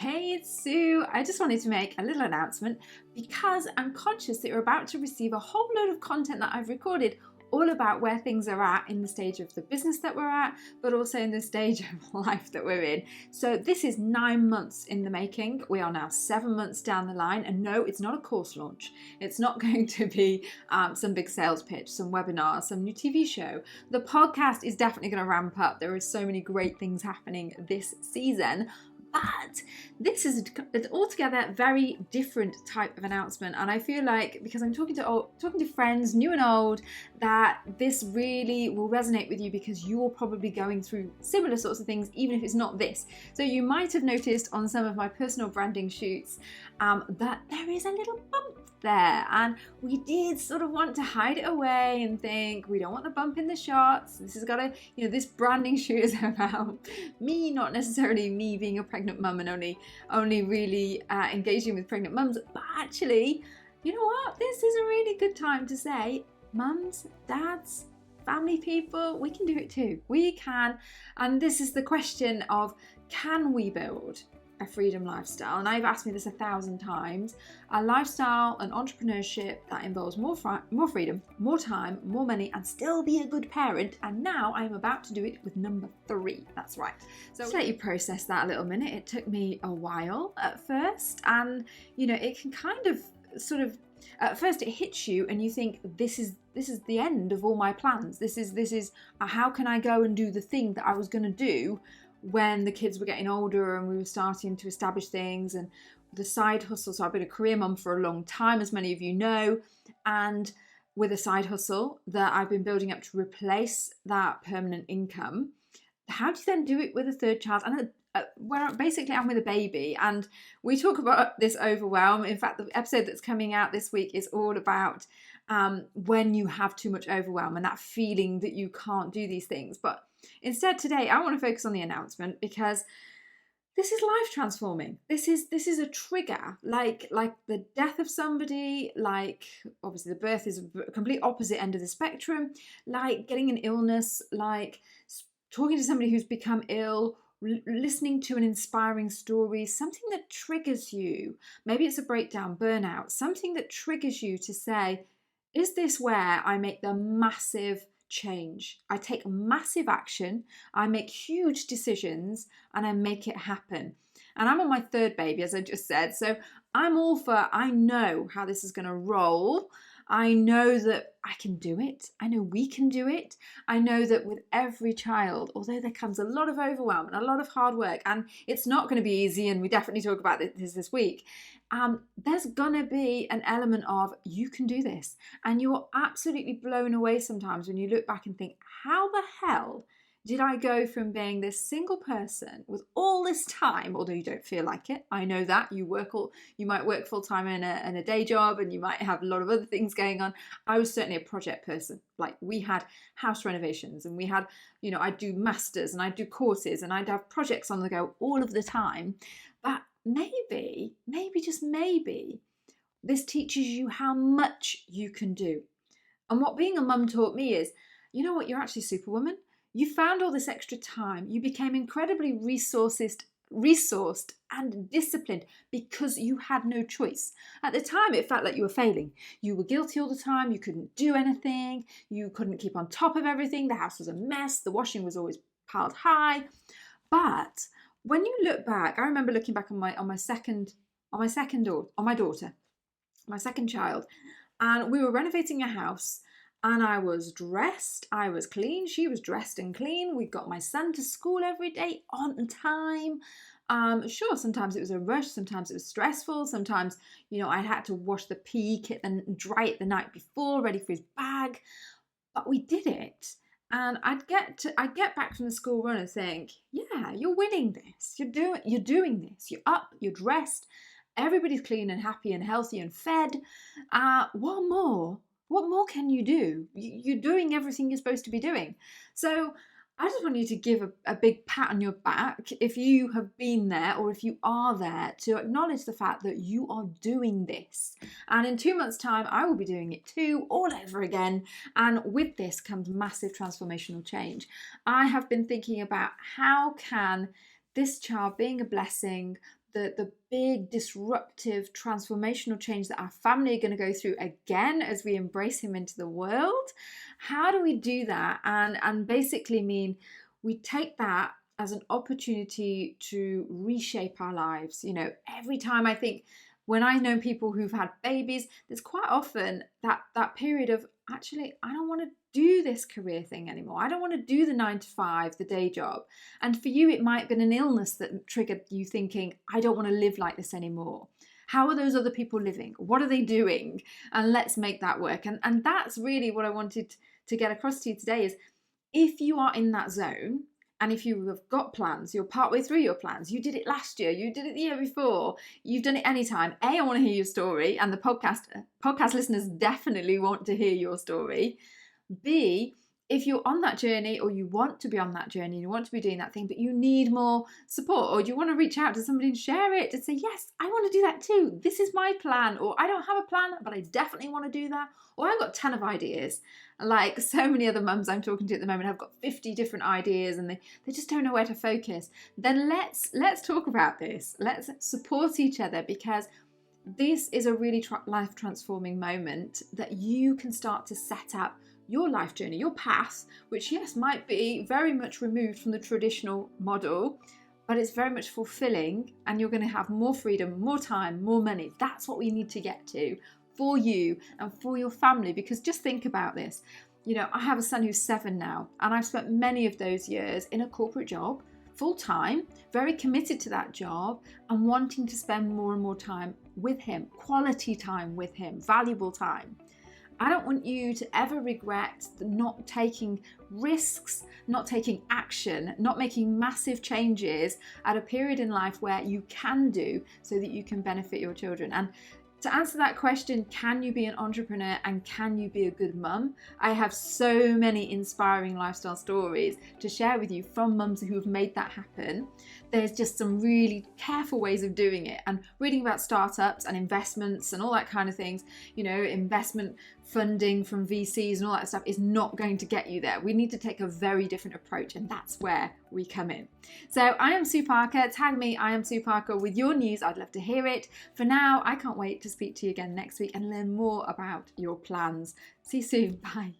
Hey, it's Sue. I just wanted to make a little announcement because I'm conscious that you're about to receive a whole load of content that I've recorded all about where things are at in the stage of the business that we're at, but also in the stage of life that we're in. So this is 9 months in the making. We are now 7 months down the line, and no, it's not a course launch. It's not going to be some big sales pitch, some webinar, some new TV show. The podcast is definitely going to ramp up. There are so many great things happening this season. But this is an altogether very different type of announcement, and I feel like because I'm talking to friends, new and old, that this really will resonate with you because you're probably going through similar sorts of things, even if it's not this. So you might have noticed on some of my personal branding shoots that there is a little bump there, and we did sort of want to hide it away and think we don't want the bump in the shots. This has got to, this branding shoot is about me, not necessarily me being a pregnant mum and only really engaging with pregnant mums, but actually, you know what, this is a really good time to say, mums, dads, family people, we can do it too. We can. And this is the question of, can we build a freedom lifestyle? And I've asked me this 1,000 times. A lifestyle, an entrepreneurship that involves more freedom, more time, more money, and still be a good parent. And now I'm about to do it with number 3. That's right. So just let you process that a little minute. It took me a while at first, and it can kind of sort of, at first it hits you and you think, this is the end of all my plans. This is how can I go and do the thing that I was going to do when the kids were getting older and we were starting to establish things, and the side hustle. So I've been a career mum for a long time, as many of you know, and with a side hustle that I've been building up to replace that permanent income. How do you then do it with a third child? And basically I'm with a baby, and we talk about this overwhelm. In fact, the episode that's coming out this week is all about when you have too much overwhelm and that feeling that you can't do these things. But instead today I want to focus on the announcement, because this is life transforming. This is a trigger, like the death of somebody, like obviously the birth is a complete opposite end of the spectrum, like getting an illness, like talking to somebody who's become ill, listening to an inspiring story, something that triggers you. Maybe it's a breakdown, burnout, something that triggers you to say, is this where I make the massive change? I take massive action, I make huge decisions, and I make it happen. And I'm on my 3rd baby, as I just said, so I'm all for, I know how this is going to roll. I know that I can do it. I know we can do it. I know that with every child, although there comes a lot of overwhelm and a lot of hard work, and it's not going to be easy, and we definitely talk about this week, there's going to be an element of, you can do this. And you're absolutely blown away sometimes when you look back and think, how the hell did I go from being this single person with all this time, although you don't feel like it? I know that you might work full time in a day job, and you might have a lot of other things going on. I was certainly a project person. Like, we had house renovations, and we had, I'd do masters and I'd do courses and I'd have projects on the go all of the time. But maybe, just maybe, this teaches you how much you can do. And what being a mum taught me is, you know what, you're actually superwoman. You found all this extra time. You became incredibly resourced and disciplined because you had no choice. At the time, it felt like you were failing. You were guilty all the time. You couldn't do anything. You couldn't keep on top of everything. The house was a mess. The washing was always piled high. But when you look back, I remember looking back on my daughter, my second child, and we were renovating a house. And I was dressed, I was clean, she was dressed and clean. We got my son to school every day on time. Sure, sometimes it was a rush, sometimes it was stressful, sometimes, I had to wash the pea kit and dry it the night before, ready for his bag. But we did it. And I'd get back from the school run and think, yeah, you're winning this. You're doing this. You're up, you're dressed, everybody's clean and happy and healthy and fed. What more? What more can you do? You're doing everything you're supposed to be doing. So I just want you to give a big pat on your back if you have been there, or if you are there, to acknowledge the fact that you are doing this. And in 2 months' time, I will be doing it too, all over again. And with this comes massive transformational change. I have been thinking about, how can this child being a blessing, the big disruptive transformational change that our family are going to go through again as we embrace him into the world. How do we do that? And basically mean we take that as an opportunity to reshape our lives. Every time I think, when I know people who've had babies, there's quite often that period of, actually, I don't want to do this career thing anymore. I don't want to do the 9 to 5, the day job. And for you, it might have been an illness that triggered you thinking, I don't want to live like this anymore. How are those other people living? What are they doing? And let's make that work. And that's really what I wanted to get across to you today is, if you are in that zone, and if you have got plans, you're partway through your plans, you did it last year, you did it the year before, you've done it anytime. I want to hear your story, and the podcast listeners definitely want to hear your story. B, if you're on that journey, or you want to be on that journey, you want to be doing that thing, but you need more support, or you want to reach out to somebody and share it, to say, yes, I want to do that too. This is my plan, or I don't have a plan, but I definitely want to do that. Or I've got 10 of ideas. Like so many other mums I'm talking to at the moment have got 50 different ideas, and they just don't know where to focus. Then let's talk about this. Let's support each other, because this is a really life transforming moment that you can start to set up your life journey, your path, which, yes, might be very much removed from the traditional model, but it's very much fulfilling, and you're going to have more freedom, more time, more money. That's what we need to get to for you and for your family. Because just think about this. I have a son who's 7 now, and I've spent many of those years in a corporate job, full time, very committed to that job, and wanting to spend more and more time with him, quality time with him, valuable time. I don't want you to ever regret not taking risks, not taking action, not making massive changes at a period in life where you can do, so that you can benefit your children. And to answer that question, can you be an entrepreneur and can you be a good mum? I have so many inspiring lifestyle stories to share with you from mums who have made that happen. There's just some really careful ways of doing it, and reading about startups and investments and all that kind of things, investment funding from VCs and all that stuff is not going to get you there. We need to take a very different approach, and that's where we come in. So I am Sue Parker. Tag me, I am Sue Parker, with your news. I'd love to hear it. For now, I can't wait to speak to you again next week and learn more about your plans. See you soon. Bye.